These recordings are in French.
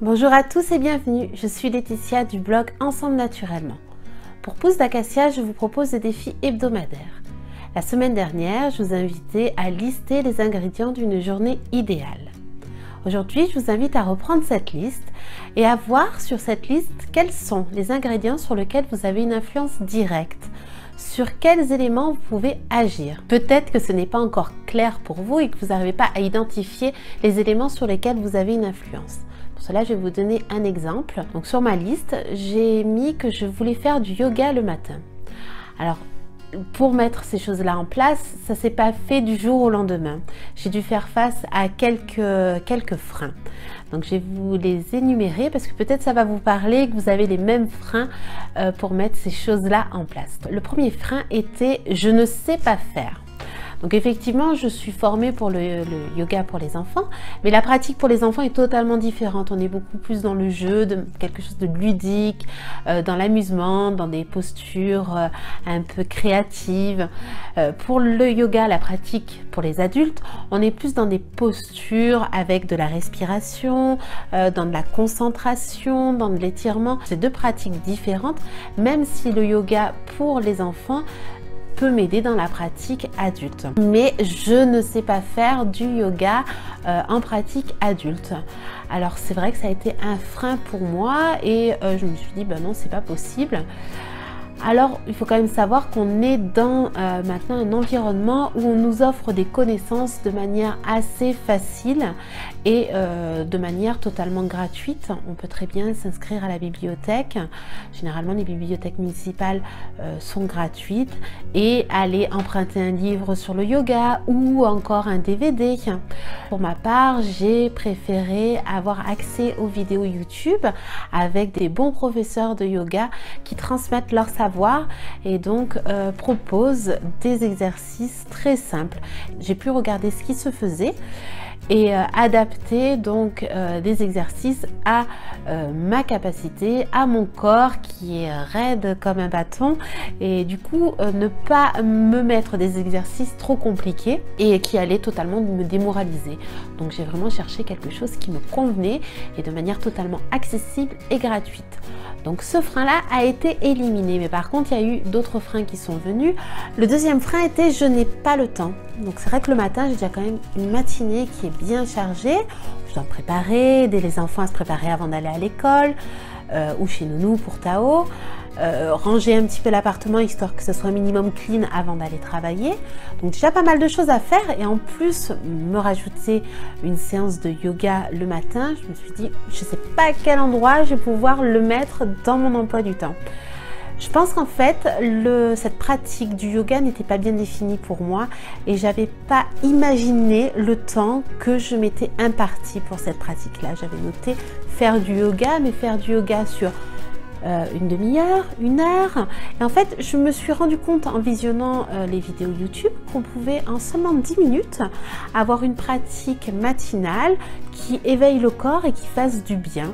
Bonjour à tous et bienvenue, je suis Laetitia du blog Ensemble Naturellement. Pour Pousse d'Acacia, je vous propose des défis hebdomadaires. La semaine dernière, je vous invitais à lister les ingrédients d'une journée idéale. Aujourd'hui, je vous invite à reprendre cette liste et à voir sur cette liste quels sont les ingrédients sur lesquels vous avez une influence directe. Sur quels éléments vous pouvez agir. Peut-être que ce n'est pas encore clair pour vous et que vous n'arrivez pas à identifier les éléments sur lesquels vous avez une influence. Pour cela, je vais vous donner un exemple. Donc sur ma liste, j'ai mis que je voulais faire du yoga le matin. Alors, pour mettre ces choses-là en place, ça ne s'est pas fait du jour au lendemain. J'ai dû faire face à quelques freins. Donc je vais vous les énumérer parce que peut-être ça va vous parler, que vous avez les mêmes freins pour mettre ces choses-là en place. Le premier frein était « je ne sais pas faire ». Donc effectivement, je suis formée pour le yoga pour les enfants, mais la pratique pour les enfants est totalement différente. On est beaucoup plus dans le jeu, quelque chose de ludique, dans l'amusement, dans des postures un peu créatives. Pour le yoga, la pratique pour les adultes, on est plus dans des postures avec de la respiration, dans de la concentration, dans de l'étirement. C'est deux pratiques différentes, même si le yoga pour les enfants peut m'aider dans la pratique adulte. Mais je ne sais pas faire du yoga en pratique adulte. Alors c'est vrai que ça a été un frein pour moi et je me suis dit ben non, c'est pas possible. Alors il faut quand même savoir qu'on est dans maintenant un environnement où on nous offre des connaissances de manière assez facile et de manière totalement gratuite. On peut très bien s'inscrire à la bibliothèque. Généralement les bibliothèques municipales sont gratuites et aller emprunter un livre sur le yoga ou encore un DVD. Pour ma part, j'ai préféré avoir accès aux vidéos YouTube avec des bons professeurs de yoga qui transmettent leur savoir et donc proposent des exercices très simples. J'ai pu regarder ce qui se faisait et adapter donc des exercices à ma capacité, à mon corps qui est raide comme un bâton et du coup ne pas me mettre des exercices trop compliqués et qui allaient totalement me démoraliser. Donc j'ai vraiment cherché quelque chose qui me convenait et de manière totalement accessible et gratuite. Donc ce frein-là a été éliminé, mais par contre il y a eu d'autres freins qui sont venus. Le deuxième frein était je n'ai pas le temps. Donc c'est vrai que le matin j'ai déjà quand même une matinée qui est bien chargée. Je dois me préparer, aider les enfants à se préparer avant d'aller à l'école ou chez Nounou pour Tao. Ranger un petit peu l'appartement histoire que ce soit un minimum clean avant d'aller travailler. Donc déjà pas mal de choses à faire et en plus me rajouter une séance de yoga le matin. Je me suis dit je ne sais pas à quel endroit je vais pouvoir le mettre dans mon emploi du temps. Je pense qu'en fait, cette pratique du yoga n'était pas bien définie pour moi et j'avais pas imaginé le temps que je m'étais imparti pour cette pratique-là. J'avais noté faire du yoga, mais faire du yoga sur une demi-heure, une heure. Et en fait, je me suis rendu compte en visionnant les vidéos YouTube qu'on pouvait en seulement 10 minutes avoir une pratique matinale qui éveille le corps et qui fasse du bien.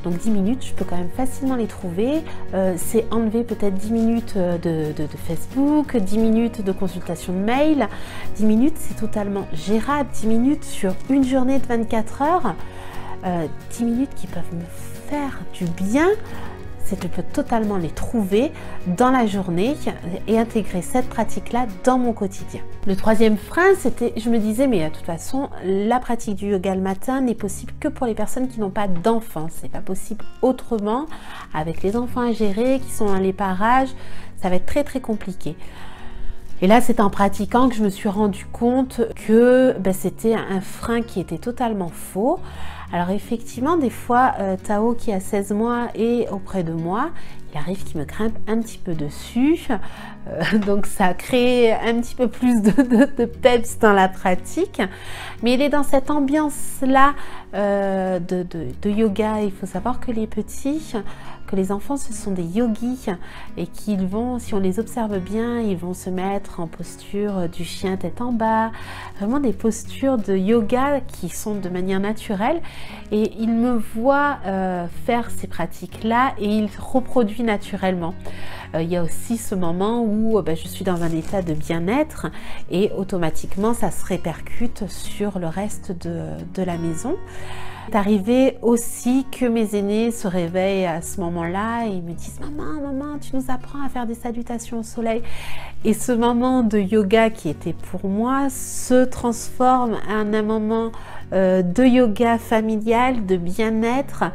Donc 10 minutes, je peux quand même facilement les trouver. C'est enlever peut-être 10 minutes de Facebook, 10 minutes de consultation de mail. 10 minutes, c'est totalement gérable. 10 minutes sur une journée de 24 heures. 10 minutes qui peuvent me faire du bien. C'est que je peux totalement les trouver dans la journée et intégrer cette pratique-là dans mon quotidien. Le troisième frein, c'était, je me disais, mais de toute façon, la pratique du yoga le matin n'est possible que pour les personnes qui n'ont pas d'enfants. C'est pas possible autrement, avec les enfants à gérer, qui sont dans les parages, ça va être très très compliqué. Et là, c'est en pratiquant que je me suis rendu compte que c'était un frein qui était totalement faux. Alors effectivement, des fois, Tao qui a 16 mois est auprès de moi, il arrive qu'il me grimpe un petit peu dessus. Donc ça crée un petit peu plus de peps dans la pratique. Mais il est dans cette ambiance-là de yoga. Il faut savoir que les petits, que les enfants, ce sont des yogis et qu'ils vont, si on les observe bien, ils vont se mettre en posture du chien tête en bas. Vraiment des postures de yoga qui sont de manière naturelle. Et ils me voient faire ces pratiques-là et ils reproduisent naturellement. Il y a aussi ce moment où je suis dans un état de bien-être et automatiquement ça se répercute sur le reste de la maison. C'est arrivé aussi que mes aînés se réveillent à ce moment-là et ils me disent « Maman, tu nous apprends à faire des salutations au soleil ». Et ce moment de yoga qui était pour moi se transforme en un moment de yoga familial, de bien-être,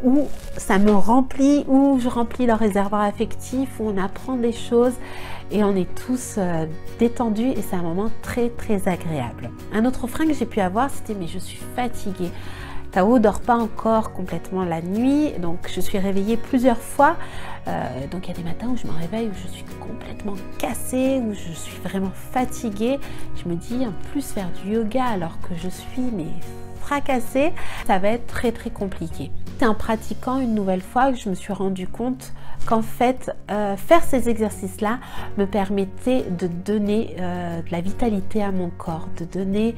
où ça me remplit, où je remplis leur réservoir affectif, où on apprend des choses et on est tous détendus et c'est un moment très agréable. Un autre frein que j'ai pu avoir, c'était « mais je suis fatiguée ». Tao dort pas encore complètement la nuit, donc je suis réveillée plusieurs fois. Donc il y a des matins où je me réveille, où je suis complètement cassée, où je suis vraiment fatiguée. Je me dis, en plus faire du yoga alors que je suis fracassée, ça va être très compliqué. C'est en pratiquant une nouvelle fois que je me suis rendu compte qu'en fait, faire ces exercices-là me permettait de donner de la vitalité à mon corps, de donner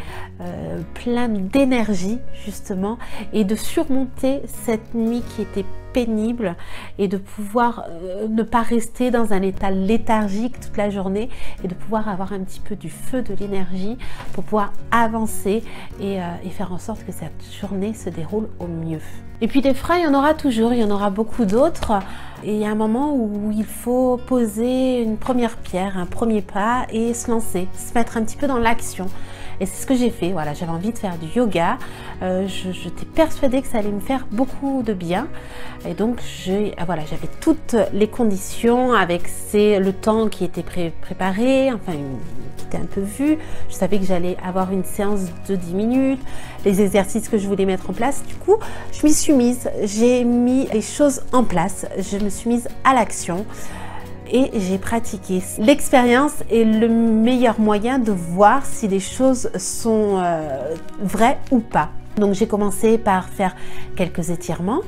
plein d'énergie justement et de surmonter cette nuit qui était pénible et de pouvoir ne pas rester dans un état léthargique toute la journée et de pouvoir avoir un petit peu du feu, de l'énergie pour pouvoir avancer et faire en sorte que cette journée se déroule au mieux. Et puis des freins, il y en aura toujours, il y en aura beaucoup d'autres. Et il y a un moment où il faut poser une première pierre, un premier pas et se lancer, se mettre un petit peu dans l'action. Et c'est ce que j'ai fait, voilà, j'avais envie de faire du yoga, j'étais persuadée que ça allait me faire beaucoup de bien. Et donc voilà, j'avais toutes les conditions avec le temps qui était préparé, enfin qui était un peu vu. Je savais que j'allais avoir une séance de 10 minutes, les exercices que je voulais mettre en place. Du coup, je m'y suis mise, j'ai mis les choses en place, je me suis mise à l'action. Et j'ai pratiqué. L'expérience est le meilleur moyen de voir si les choses sont vraies ou pas. Donc j'ai commencé par faire quelques étirements,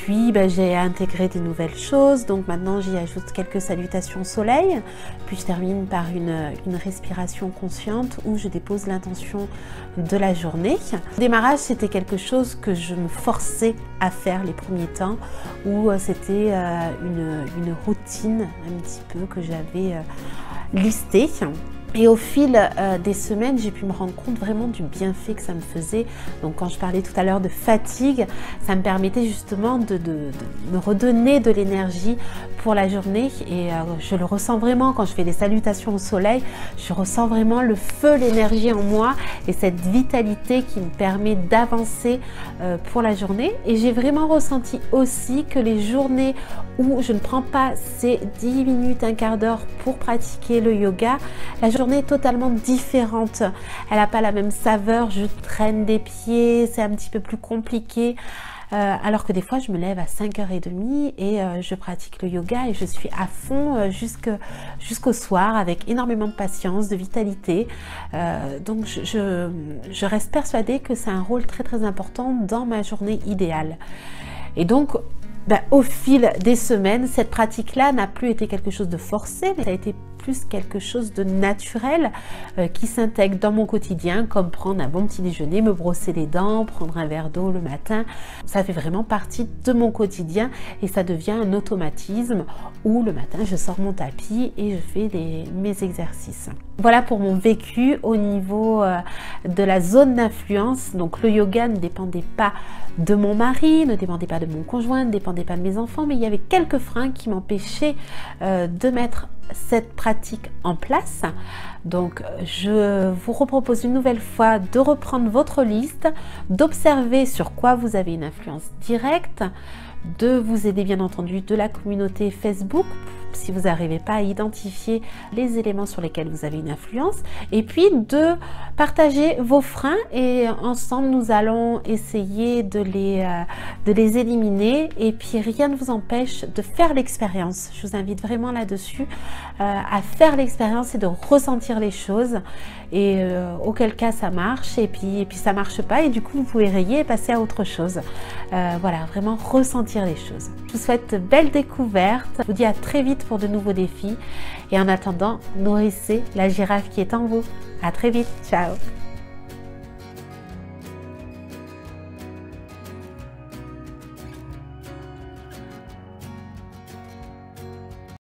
puis j'ai intégré des nouvelles choses, donc maintenant j'y ajoute quelques salutations au soleil, puis je termine par une respiration consciente où je dépose l'intention de la journée. Le démarrage, c'était quelque chose que je me forçais à faire les premiers temps, où c'était une routine un petit peu que j'avais listée. Et au fil des semaines, j'ai pu me rendre compte vraiment du bienfait que ça me faisait. Donc quand je parlais tout à l'heure de fatigue, ça me permettait justement de me redonner de l'énergie pour la journée. Et je le ressens vraiment quand je fais les salutations au soleil. Je ressens vraiment le feu, l'énergie en moi et cette vitalité qui me permet d'avancer pour la journée. Et j'ai vraiment ressenti aussi que les journées où je ne prends pas ces 10 minutes, un quart d'heure pour pratiquer le yoga, la journée est totalement différente. Elle n'a pas la même saveur, je traîne des pieds, c'est un petit peu plus compliqué. Alors que des fois je me lève à 5h30 et je pratique le yoga et je suis à fond jusqu'au soir avec énormément de patience, de vitalité. Donc je reste persuadée que c'est un rôle très important dans ma journée idéale. Et donc au fil des semaines, cette pratique-là n'a plus été quelque chose de forcé, mais ça a été plus quelque chose de naturel qui s'intègre dans mon quotidien, comme prendre un bon petit déjeuner, me brosser les dents, prendre un verre d'eau le matin. Ça fait vraiment partie de mon quotidien et ça devient un automatisme où le matin je sors mon tapis et je fais mes exercices. Voilà pour mon vécu au niveau de la zone d'influence. Donc le yoga ne dépendait pas de mon mari, ne dépendait pas de mon conjoint, ne dépendait pas de mes enfants, mais il y avait quelques freins qui m'empêchaient de mettre cette pratique en place. Donc je vous repropose une nouvelle fois de reprendre votre liste, d'observer sur quoi vous avez une influence directe, de vous aider bien entendu de la communauté Facebook si vous n'arrivez pas à identifier les éléments sur lesquels vous avez une influence, et puis de partager vos freins et ensemble nous allons essayer de les éliminer et puis rien ne vous empêche de faire l'expérience. Je vous invite vraiment là-dessus à faire l'expérience et de ressentir les choses et auquel cas ça marche et puis ça marche pas et du coup vous pouvez rayer et passer à autre chose. Voilà, vraiment ressentir les choses. Je vous souhaite de belles découvertes. Je vous dis à très vite pour de nouveaux défis et en attendant, nourrissez la girafe qui est en vous. À très vite, ciao!